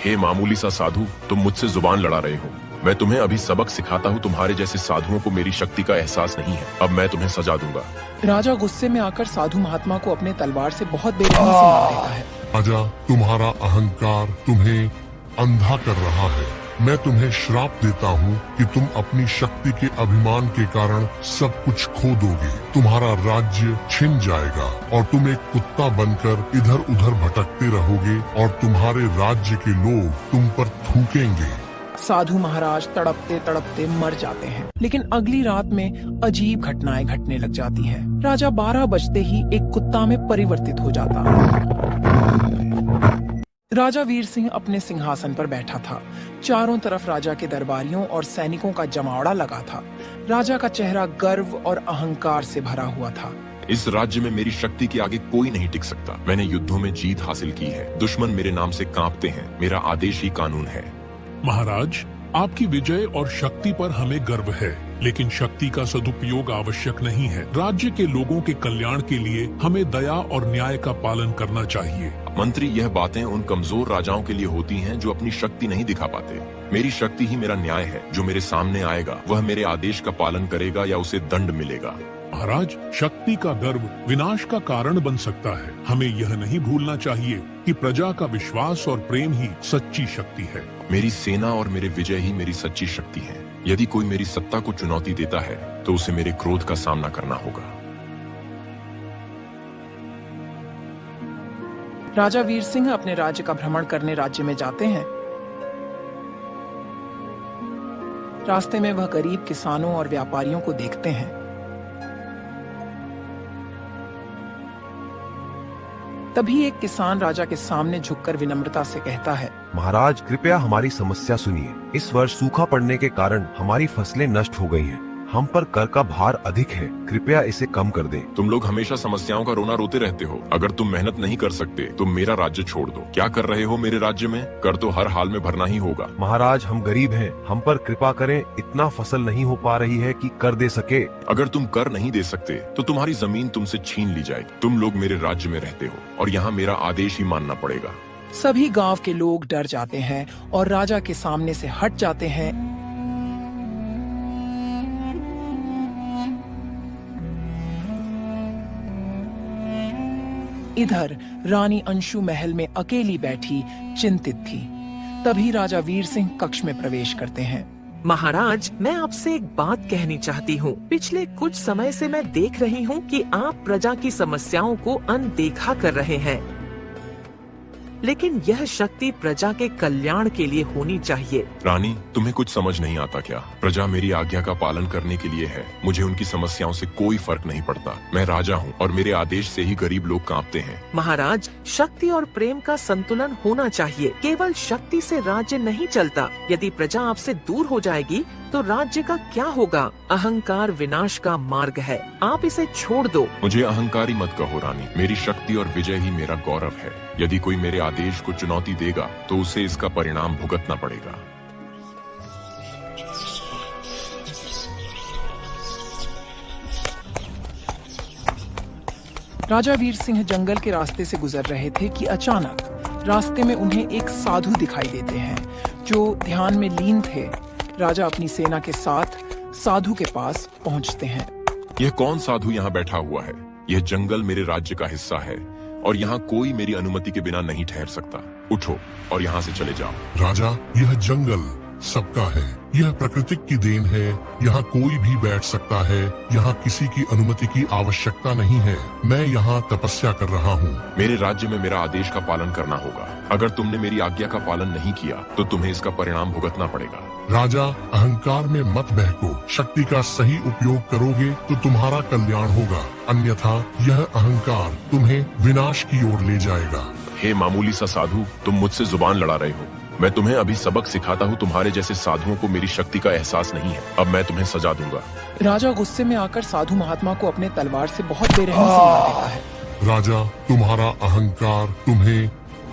हे मामूली सा साधु, तुम मुझसे जुबान लड़ा रहे हो। मैं तुम्हें अभी सबक सिखाता हूँ। तुम्हारे जैसे साधुओं को मेरी शक्ति का एहसास नहीं है। अब मैं तुम्हें सजा दूंगा। राजा गुस्से में आकर साधु महात्मा को अपने तलवार से बहुत बेरहमी से मार देता है। राजा, तुम्हारा अहंकार तुम्हें अंधा कर रहा है। मैं तुम्हें श्राप देता हूँ कि तुम अपनी शक्ति के अभिमान के कारण सब कुछ खो दोगे। तुम्हारा राज्य छिन जाएगा और तुम एक कुत्ता बनकर इधर उधर भटकते रहोगे और तुम्हारे राज्य के लोग तुम पर थूकेंगे। साधु महाराज तड़पते तड़पते मर जाते हैं। लेकिन अगली रात में अजीब घटनाएं घटने लग जाती हैं। राजा 12 बजते ही एक कुत्ता में परिवर्तित हो जाता है। राजा वीर सिंह अपने सिंहासन पर बैठा था। चारों तरफ राजा के दरबारियों और सैनिकों का जमावड़ा लगा था। राजा का चेहरा गर्व और अहंकार से भरा हुआ था। इस राज्य में मेरी शक्ति के आगे कोई नहीं टिक सकता। मैंने युद्धों में जीत हासिल की है। दुश्मन मेरे नाम से कांपते हैं। मेरा आदेश ही कानून है। महाराज, आपकी विजय और शक्ति पर हमें गर्व है, लेकिन शक्ति का सदुपयोग आवश्यक नहीं है। राज्य के लोगों के कल्याण के लिए हमें दया और न्याय का पालन करना चाहिए। मंत्री, यह बातें उन कमजोर राजाओं के लिए होती हैं जो अपनी शक्ति नहीं दिखा पाते। मेरी शक्ति ही मेरा न्याय है। जो मेरे सामने आएगा वह मेरे आदेश का पालन करेगा या उसे दंड मिलेगा। महाराज, शक्ति का गर्व विनाश का कारण बन सकता है। हमें यह नहीं भूलना चाहिए कि प्रजा का विश्वास और प्रेम ही सच्ची शक्ति है। मेरी सेना और मेरे विजय ही मेरी सच्ची शक्ति है। यदि कोई मेरी सत्ता को चुनौती देता है तो उसे मेरे क्रोध का सामना करना होगा। राजा वीर सिंह अपने राज्य का भ्रमण करने राज्य में जाते हैं। रास्ते में वह गरीब किसानों और व्यापारियों को देखते हैं। तभी एक किसान राजा के सामने झुककर विनम्रता से कहता है, महाराज, कृपया हमारी समस्या सुनिए। इस वर्ष सूखा पड़ने के कारण हमारी फसलें नष्ट हो गई हैं। हम पर कर का भार अधिक है। कृपया इसे कम कर दें। तुम लोग हमेशा समस्याओं का रोना रोते रहते हो। अगर तुम मेहनत नहीं कर सकते तो मेरा राज्य छोड़ दो। क्या कर रहे हो मेरे राज्य में? कर तो हर हाल में भरना ही होगा। महाराज, हम गरीब हैं। हम पर कृपा करें। इतना फसल नहीं हो पा रही है कि कर दे सके। अगर तुम कर नहीं दे सकते तो तुम्हारी जमीन तुमसे छीन ली जाएगी। तुम लोग मेरे राज्य में रहते हो और यहाँ मेरा आदेश ही मानना पड़ेगा। सभी गांव के लोग डर जाते हैं और राजा के सामने से हट जाते हैं। इधर रानी अंशु महल में अकेली बैठी चिंतित थी। तभी राजा वीर सिंह कक्ष में प्रवेश करते हैं। महाराज, मैं आपसे एक बात कहनी चाहती हूँ। पिछले कुछ समय से मैं देख रही हूँ कि आप प्रजा की समस्याओं को अनदेखा कर रहे हैं, लेकिन यह शक्ति प्रजा के कल्याण के लिए होनी चाहिए। रानी, तुम्हें कुछ समझ नहीं आता क्या? प्रजा मेरी आज्ञा का पालन करने के लिए है। मुझे उनकी समस्याओं से कोई फर्क नहीं पड़ता। मैं राजा हूँ और मेरे आदेश से ही गरीब लोग कांपते हैं। महाराज, शक्ति और प्रेम का संतुलन होना चाहिए। केवल शक्ति से राज्य नहीं चलता। यदि प्रजा आपसे दूर हो जाएगी तो राज्य का क्या होगा? अहंकार विनाश का मार्ग है। आप इसे छोड़ दो। मुझे अहंकारी मत कहो रानी। मेरी शक्ति और विजय ही मेरा गौरव है। यदि कोई मेरे आदेश को चुनौती देगा तो उसे इसका परिणाम भुगतना पड़ेगा। राजा वीर सिंह जंगल के रास्ते से गुजर रहे थे कि अचानक रास्ते में उन्हें एक साधु दिखाई देते हैं जो ध्यान में लीन थे। राजा अपनी सेना के साथ साधु के पास पहुंचते हैं। यह कौन साधु यहाँ बैठा हुआ है? यह जंगल मेरे राज्य का हिस्सा है और यहाँ कोई मेरी अनुमति के बिना नहीं ठहर सकता। उठो और यहाँ से चले जाओ। राजा, यह जंगल सबका है। यह प्रकृति की देन है। यहाँ कोई भी बैठ सकता है। यहाँ किसी की अनुमति की आवश्यकता नहीं है। मैं यहाँ तपस्या कर रहा हूँ। मेरे राज्य में मेरा आदेश का पालन करना होगा। अगर तुमने मेरी आज्ञा का पालन नहीं किया तो तुम्हें इसका परिणाम भुगतना पड़ेगा। राजा, अहंकार में मत बहको। शक्ति का सही उपयोग करोगे तो तुम्हारा कल्याण होगा, अन्यथा यह अहंकार तुम्हें विनाश की ओर ले जाएगा। हे मामूली सा साधु, तुम मुझसे जुबान लड़ा रहे हो। मैं तुम्हें अभी सबक सिखाता हूँ। तुम्हारे जैसे साधुओं को मेरी शक्ति का एहसास नहीं है। अब मैं तुम्हें सजा दूंगा। राजा गुस्से में आकर साधु महात्मा को अपने तलवार से बहुत बेरहमी से मार देता है। राजा, तुम्हारा अहंकार तुम्हें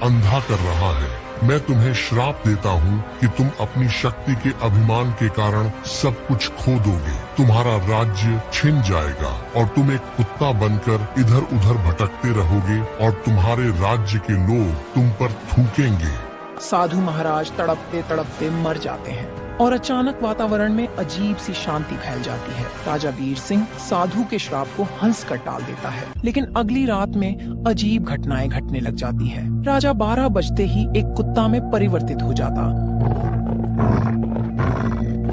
अंधा कर रहा है। मैं तुम्हें श्राप देता हूँ कि तुम अपनी शक्ति के अभिमान के कारण सब कुछ खो दोगे। तुम्हारा राज्य छिन जाएगा और तुम एक कुत्ता बनकर इधर उधर भटकते रहोगे और तुम्हारे राज्य के लोग तुम पर थूकेंगे। साधु महाराज तड़पते तड़पते मर जाते हैं और अचानक वातावरण में अजीब सी शांति फैल जाती है। राजा वीर सिंह साधु के श्राप को हंस कर टाल देता है, लेकिन अगली रात में अजीब घटनाएं घटने लग जाती हैं। राजा 12 बजते ही एक कुत्ता में परिवर्तित हो जाता।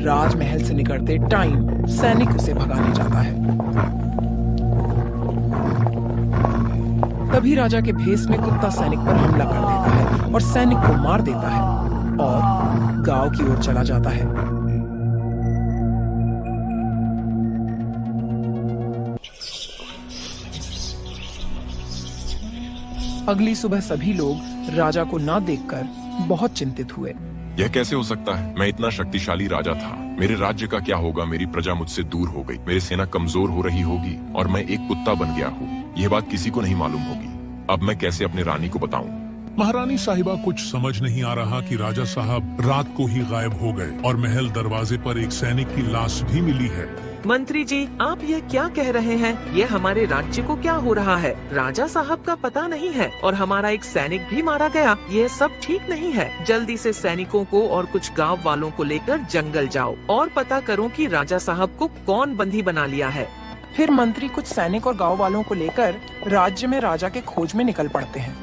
राजमहल से निकलते टाइम सैनिक उसे भगाने जाता है। तभी राजा के भेष में कुत्ता सैनिक पर हमला कर देता है और सैनिक को मार देता है और गांव की ओर चला जाता है। अगली सुबह सभी लोग राजा को ना देखकर बहुत चिंतित हुए। यह कैसे हो सकता है? मैं इतना शक्तिशाली राजा था। मेरे राज्य का क्या होगा? मेरी प्रजा मुझसे दूर हो गई, मेरी सेना कमजोर हो रही होगी और मैं एक कुत्ता बन गया हूँ। यह बात किसी को नहीं मालूम होगी। अब मैं कैसे अपने रानी को बताऊं? महारानी साहिबा कुछ समझ नहीं आ रहा कि राजा साहब रात को ही गायब हो गए और महल दरवाजे पर एक सैनिक की लाश भी मिली है। मंत्री जी, आप यह क्या कह रहे हैं? ये हमारे राज्य को क्या हो रहा है? राजा साहब का पता नहीं है और हमारा एक सैनिक भी मारा गया। ये सब ठीक नहीं है। जल्दी से सैनिकों को और कुछ गांव वालों को लेकर जंगल जाओ और पता करो कि राजा साहब को कौन बंदी बना लिया है। फिर मंत्री कुछ सैनिक और गांव वालों को लेकर राज्य में राजा के खोज में निकल पड़ते हैं।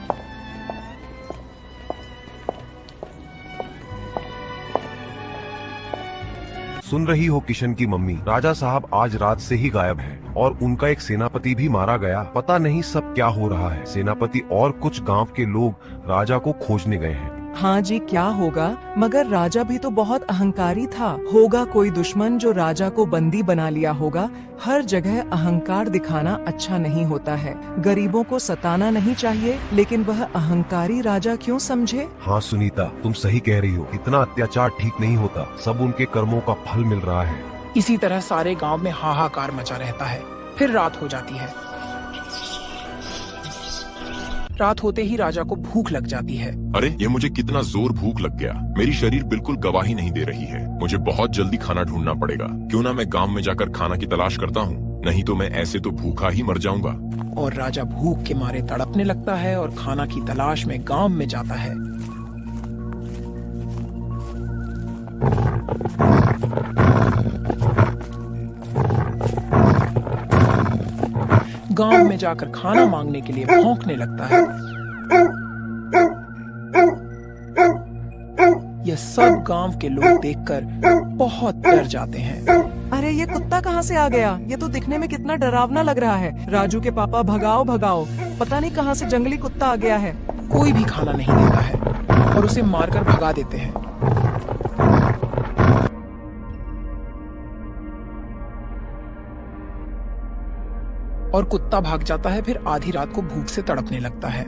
सुन रही हो किशन की मम्मी, राजा साहब आज रात से ही गायब हैं और उनका एक सेनापति भी मारा गया। पता नहीं सब क्या हो रहा है। सेनापति और कुछ गांव के लोग राजा को खोजने गए हैं। हाँ जी, क्या होगा? मगर राजा भी तो बहुत अहंकारी था। होगा कोई दुश्मन जो राजा को बंदी बना लिया होगा। हर जगह अहंकार दिखाना अच्छा नहीं होता है। गरीबों को सताना नहीं चाहिए, लेकिन वह अहंकारी राजा क्यों समझे? हाँ सुनीता, तुम सही कह रही हो। इतना अत्याचार ठीक नहीं होता। सब उनके कर्मों का फल मिल रहा है। इसी तरह सारे गांव में हाहाकार मचा रहता है। फिर रात हो जाती है। रात होते ही राजा को भूख लग जाती है। अरे ये मुझे कितना जोर भूख लग गया। मेरी शरीर बिल्कुल गवाही नहीं दे रही है। मुझे बहुत जल्दी खाना ढूंढना पड़ेगा। क्यों ना मैं गांव में जाकर खाना की तलाश करता हूँ, नहीं तो मैं ऐसे तो भूखा ही मर जाऊंगा। और राजा भूख के मारे तड़पने लगता है और खाना की तलाश में गांव में जाता है। गांव में जाकर खाना मांगने के लिए भौंकने लगता है। यह सब गांव के लोग देखकर बहुत डर जाते हैं। अरे ये कुत्ता कहाँ से आ गया? ये तो दिखने में कितना डरावना लग रहा है। राजू के पापा, भगाओ भगाओ। पता नहीं कहाँ से जंगली कुत्ता आ गया है। कोई भी खाना नहीं देता है और उसे मारकर भगा देते हैं। और कुत्ता भाग जाता है। फिर आधी रात को भूख से तड़पने लगता है।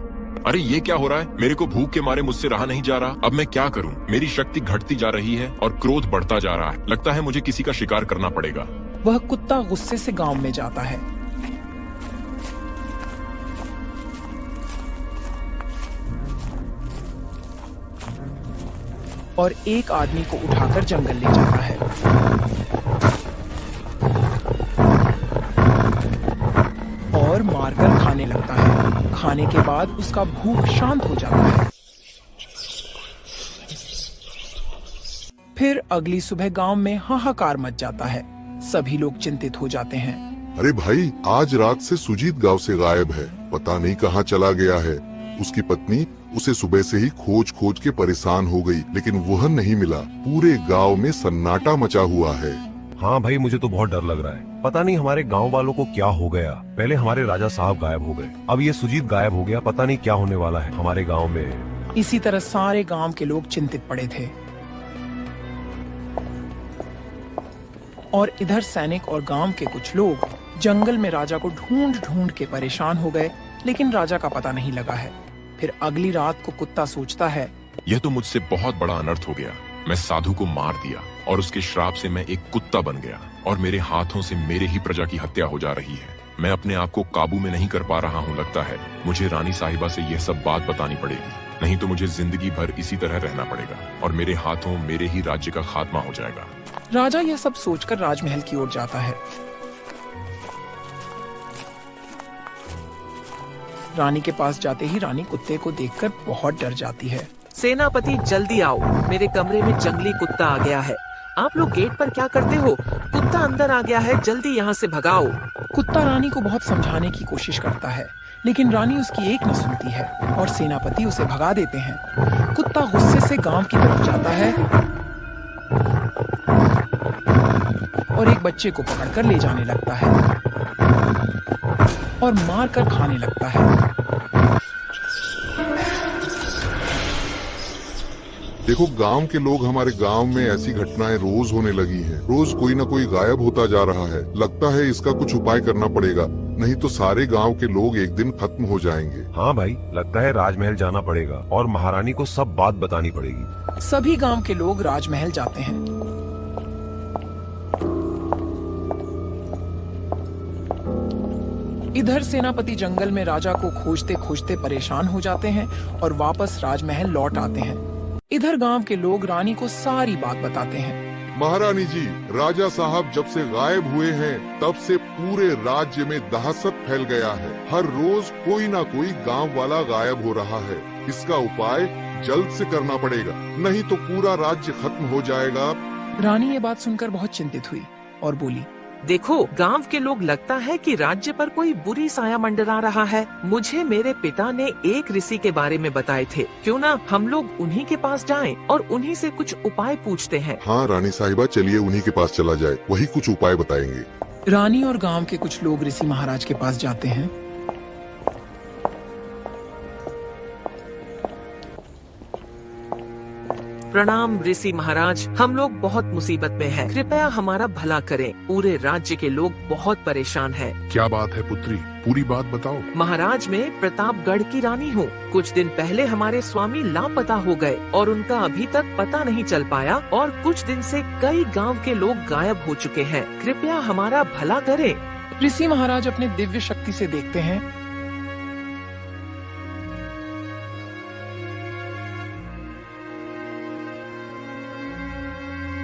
अरे ये क्या हो रहा है? मेरे को भूख के मारे मुझसे रहा नहीं जा रहा। अब मैं क्या करूं? मेरी शक्ति घटती जा रही है और क्रोध बढ़ता जा रहा है। लगता है मुझे किसी का शिकार करना पड़ेगा। वह कुत्ता गुस्से से गांव में जाता है। और एक आदमी को उठाकर जंगल ले जाता है। और मारकर खाने लगता है। खाने के बाद उसका भूख शांत हो जाता है। फिर अगली सुबह गांव में हाहाकार मच जाता है। सभी लोग चिंतित हो जाते हैं। अरे भाई, आज रात से सुजीत गांव से गायब है। पता नहीं कहाँ चला गया है। उसकी पत्नी उसे सुबह से ही खोज खोज के परेशान हो गई, लेकिन वह नहीं मिला। पूरे गांव में सन्नाटा मचा हुआ है। हाँ भाई, मुझे तो बहुत डर लग रहा है। पता नहीं हमारे गांव वालों को क्या हो गया। पहले हमारे राजा साहब गायब हो गए, अब ये सुजीत गायब हो गया। पता नहीं क्या होने वाला है हमारे गांव में। इसी तरह सारे गांव के लोग चिंतित पड़े थे। और इधर सैनिक और गांव के कुछ लोग जंगल में राजा को ढूंढ ढूंढ के परेशान हो गए, लेकिन राजा का पता नहीं लगा है। फिर अगली रात को कुत्ता सोचता है, यह तो मुझसे बहुत बड़ा अनर्थ हो गया। मैं साधु को मार दिया और उसके श्राप से मैं एक कुत्ता बन गया और मेरे हाथों से मेरे ही प्रजा की हत्या हो जा रही है। मैं अपने आप को काबू में नहीं कर पा रहा हूँ। लगता है मुझे रानी साहिबा से यह सब बात बतानी पड़ेगी, नहीं तो मुझे जिंदगी भर इसी तरह रहना पड़ेगा और मेरे हाथों मेरे ही राज्य का खात्मा हो जाएगा। राजा यह सब सोचकर राजमहल की ओर जाता है। रानी के पास जाते ही रानी कुत्ते को देखकर बहुत डर जाती है सेनापति जल्दी आओ, मेरे कमरे में जंगली कुत्ता आ गया है। आप लोग गेट पर क्या करते हो? कुत्ता अंदर आ गया है, जल्दी यहाँ से भगाओ। कुत्ता रानी को बहुत समझाने की कोशिश करता है, लेकिन रानी उसकी एक न सुनती है और सेनापति उसे भगा देते हैं। कुत्ता गुस्से से गांव की तरफ जाता है और एक बच्चे को पकड़कर ले जाने लगता है और मार कर खाने लगता है। देखो, गांव के लोग, हमारे गांव में ऐसी घटनाएं रोज होने लगी हैं। रोज कोई ना कोई गायब होता जा रहा है। लगता है इसका कुछ उपाय करना पड़ेगा, नहीं तो सारे गांव के लोग एक दिन खत्म हो जाएंगे। हाँ भाई, लगता है राजमहल जाना पड़ेगा और महारानी को सब बात बतानी पड़ेगी। सभी गांव के लोग राजमहल जाते हैं। इधर सेनापति जंगल में राजा को खोजते खोजते परेशान हो जाते हैं और वापस राजमहल लौट आते हैं। इधर गांव के लोग रानी को सारी बात बताते हैं। महारानी जी, राजा साहब जब से गायब हुए हैं तब से पूरे राज्य में दहशत फैल गया है। हर रोज कोई ना कोई गांव वाला गायब हो रहा है। इसका उपाय जल्द से करना पड़ेगा, नहीं तो पूरा राज्य खत्म हो जाएगा। रानी ये बात सुनकर बहुत चिंतित हुई और बोली, देखो, गांव के लोग लगता है कि राज्य पर कोई बुरी साया मंडरा रहा है। मुझे मेरे पिता ने एक ऋषि के बारे में बताए थे। क्यों ना हम लोग उन्हीं के पास जाएं और उन्हीं से कुछ उपाय पूछते हैं। हाँ रानी साहिबा, चलिए उन्हीं के पास चला जाए, वही कुछ उपाय बताएंगे। रानी और गांव के कुछ लोग ऋषि महाराज के पास जाते हैं। प्रणाम ऋषि महाराज, हम लोग बहुत मुसीबत में हैं। कृपया हमारा भला करें। पूरे राज्य के लोग बहुत परेशान हैं। क्या बात है पुत्री, पूरी बात बताओ। महाराज, मैं प्रतापगढ़ की रानी हूँ। कुछ दिन पहले हमारे स्वामी लापता हो गए और उनका अभी तक पता नहीं चल पाया और कुछ दिन से कई गांव के लोग गायब हो चुके हैं। कृपया हमारा भला करें। ऋषि महाराज अपने दिव्य शक्ति से देखते हैं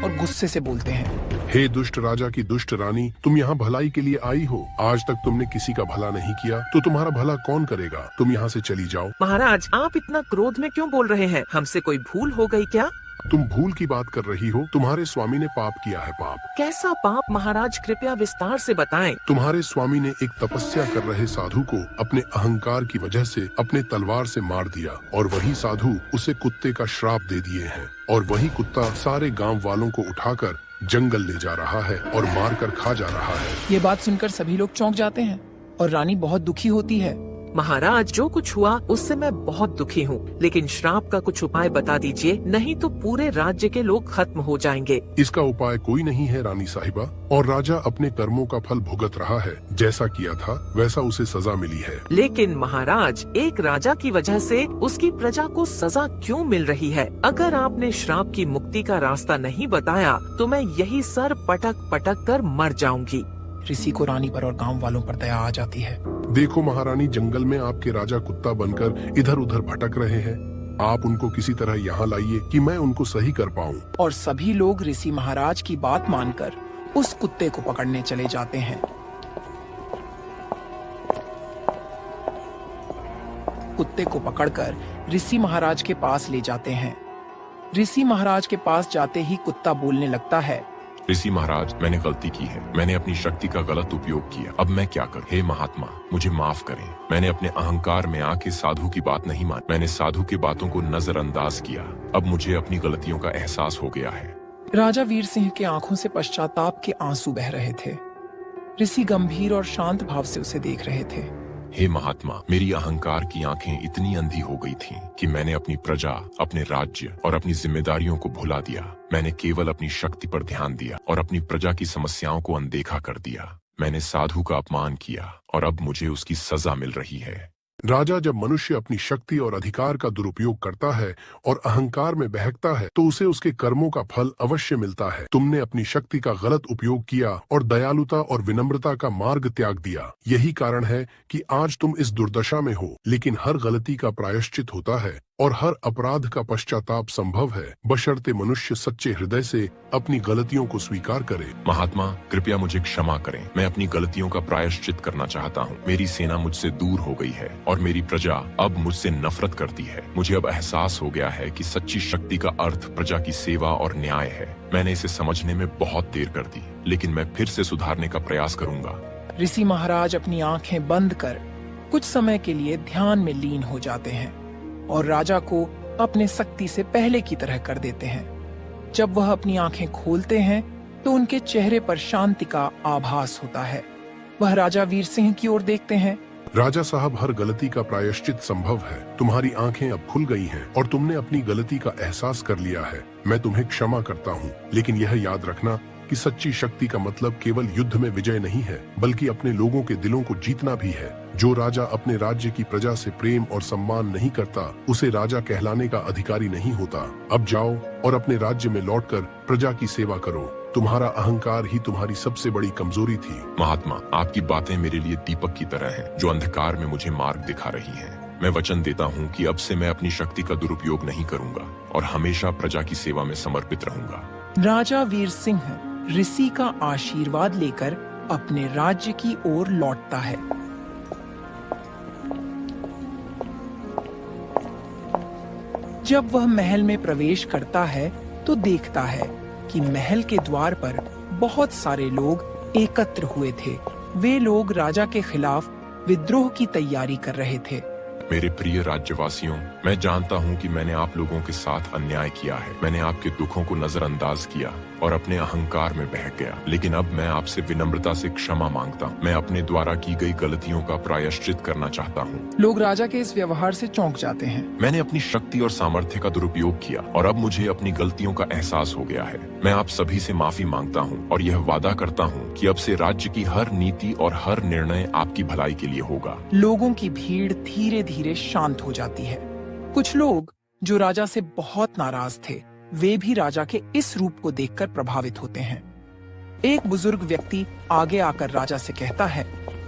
और गुस्से से बोलते हैं, हे दुष्ट राजा की दुष्ट रानी, तुम यहाँ भलाई के लिए आई हो। आज तक तुमने किसी का भला नहीं किया, तो तुम्हारा भला कौन करेगा? तुम यहाँ से चली जाओ। महाराज, आप इतना क्रोध में क्यों बोल रहे हैं? हमसे कोई भूल हो गई क्या? तुम भूल की बात कर रही हो। तुम्हारे स्वामी ने पाप किया है। पाप? कैसा पाप महाराज, कृपया विस्तार से बताएं। तुम्हारे स्वामी ने एक तपस्या कर रहे साधु को अपने अहंकार की वजह से अपने तलवार से मार दिया और वही साधु उसे कुत्ते का श्राप दे दिए हैं और वही कुत्ता सारे गांव वालों को उठाकर जंगल ले जा रहा है और मार कर खा जा रहा है। ये बात सुनकर सभी लोग चौंक जाते हैं और रानी बहुत दुखी होती है। महाराज, जो कुछ हुआ उससे मैं बहुत दुखी हूँ, लेकिन श्राप का कुछ उपाय बता दीजिए, नहीं तो पूरे राज्य के लोग खत्म हो जाएंगे। इसका उपाय कोई नहीं है रानी साहिबा, और राजा अपने कर्मों का फल भुगत रहा है। जैसा किया था वैसा उसे सजा मिली है। लेकिन महाराज, एक राजा की वजह से उसकी प्रजा को सजा क्यों मिल रही है? अगर आपने श्राप की मुक्ति का रास्ता नहीं बताया तो मैं यही सर पटक पटक कर मर जाऊंगी। ऋषि को रानी पर और गांव वालों पर दया आ जाती है। देखो महारानी, जंगल में आपके राजा कुत्ता बनकर इधर उधर भटक रहे हैं। आप उनको किसी तरह यहाँ लाइए कि मैं उनको सही कर पाऊँ। और सभी लोग ऋषि महाराज की बात मानकर उस कुत्ते को पकड़ने चले जाते हैं। कुत्ते को पकड़कर ऋषि महाराज के पास ले जाते हैं। ऋषि महाराज के पास जाते ही कुत्ता बोलने लगता है, ऋषि महाराज, मैंने गलती की है। मैंने अपनी शक्ति का गलत उपयोग किया। अब मैं क्या करूं? हे महात्मा, मुझे माफ करें। मैंने अपने अहंकार में आके साधु की बात नहीं मानी। मैंने साधु की बातों को नजरअंदाज किया। अब मुझे अपनी गलतियों का एहसास हो गया है। राजा वीर सिंह के आंखों से पश्चाताप के आंसू बह रहे थे। ऋषि गंभीर और शांत भाव से उसे देख रहे थे। हे महात्मा, मेरी अहंकार की आंखें इतनी अंधी हो गई थीं कि मैंने अपनी प्रजा, अपने राज्य और अपनी जिम्मेदारियों को भुला दिया। मैंने केवल अपनी शक्ति पर ध्यान दिया और अपनी प्रजा की समस्याओं को अनदेखा कर दिया। मैंने साधु का अपमान किया और अब मुझे उसकी सजा मिल रही है। राजा, जब मनुष्य अपनी शक्ति और अधिकार का दुरुपयोग करता है और अहंकार में बहकता है तो उसे उसके कर्मों का फल अवश्य मिलता है। तुमने अपनी शक्ति का गलत उपयोग किया और दयालुता और विनम्रता का मार्ग त्याग दिया। यही कारण है कि आज तुम इस दुर्दशा में हो। लेकिन हर गलती का प्रायश्चित होता है और हर अपराध का पश्चाताप संभव है, बशर्ते मनुष्य सच्चे हृदय से अपनी गलतियों को स्वीकार करे। महात्मा, कृपया मुझे क्षमा करें। मैं अपनी गलतियों का प्रायश्चित करना चाहता हूँ। मेरी सेना मुझसे दूर हो गई है और मेरी प्रजा अब मुझसे नफरत करती है। मुझे अब एहसास हो गया है कि सच्ची शक्ति का अर्थ प्रजा की सेवा और न्याय है। मैंने इसे समझने में बहुत देर कर दी, लेकिन मैं फिर से सुधारने का प्रयास करूंगा। ऋषि महाराज अपनी आंखें बंद कर कुछ समय के लिए ध्यान में लीन हो जाते हैं और राजा को अपने शक्ति से पहले की तरह कर देते हैं। जब वह अपनी आंखें खोलते हैं तो उनके चेहरे पर शांति का आभास होता है। वह राजा वीर सिंह की ओर देखते हैं। राजा साहब, हर गलती का प्रायश्चित संभव है। तुम्हारी आंखें अब खुल गई हैं और तुमने अपनी गलती का एहसास कर लिया है। मैं तुम्हें क्षमा करता हूँ, लेकिन यह याद रखना कि सच्ची शक्ति का मतलब केवल युद्ध में विजय नहीं है, बल्कि अपने लोगों के दिलों को जीतना भी है। जो राजा अपने राज्य की प्रजा से प्रेम और सम्मान नहीं करता, उसे राजा कहलाने का अधिकारी नहीं होता। अब जाओ और अपने राज्य में लौटकर प्रजा की सेवा करो। तुम्हारा अहंकार ही तुम्हारी सबसे बड़ी कमजोरी थी। महात्मा, आपकी बातें मेरे लिए दीपक की तरह हैं, जो अंधकार में मुझे मार्ग दिखा रही हैं। मैं वचन देता हूँ कि अब से मैं अपनी शक्ति का दुरुपयोग नहीं करूंगा और हमेशा प्रजा की सेवा में समर्पित रहूंगा। राजा वीर सिंह ऋषि का आशीर्वाद लेकर अपने राज्य की ओर लौटता है। जब वह महल में प्रवेश करता है तो देखता है कि महल के द्वार पर बहुत सारे लोग एकत्र हुए थे। वे लोग राजा के खिलाफ विद्रोह की तैयारी कर रहे थे। मेरे प्रिय राज्यवासियों, मैं जानता हूँ कि मैंने आप लोगों के साथ अन्याय किया है। मैंने आपके दुखों को नजरअंदाज किया और अपने अहंकार में बह गया, लेकिन अब मैं आपसे विनम्रता से क्षमा मांगता हूँ। मैं अपने द्वारा की गई गलतियों का प्रायश्चित करना चाहता हूँ। लोग राजा के इस व्यवहार से चौंक जाते हैं। मैंने अपनी शक्ति और सामर्थ्य का दुरुपयोग किया और अब मुझे अपनी गलतियों का एहसास हो गया है। मैं आप सभी से माफी मांगता हूँ और यह वादा करता हूँ कि अब से राज्य की हर नीति और हर निर्णय आपकी भलाई के लिए होगा। लोगों की भीड़ धीरे धीरे शांत हो जाती है। कुछ लोग जो राजा से बहुत नाराज थे, वे भी राजा के इस रूप को देखकर प्रभावित होते हैं। एक बुजुर्ग व्यक्ति आगे आकर राजा से कहता है,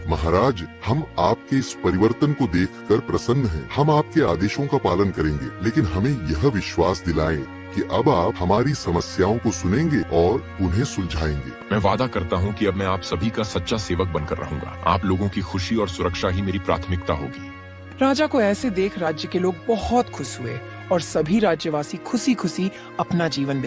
महाराज, हम आपके इस परिवर्तन को देखकर प्रसन्न हैं। हम आपके आदेशों का पालन करेंगे, लेकिन हमें यह विश्वास दिलाएं कि अब आप हमारी समस्याओं को सुनेंगे और उन्हें सुलझाएंगे। मैं वादा करता हूँ कि अब मैं आप सभी का सच्चा सेवक बनकर रहूंगा। आप लोगों की खुशी और सुरक्षा ही मेरी प्राथमिकता होगी। राजा को ऐसे देख राज्य के लोग बहुत खुश हुए और सभी राज्यवासी खुशी खुशी अपना जीवन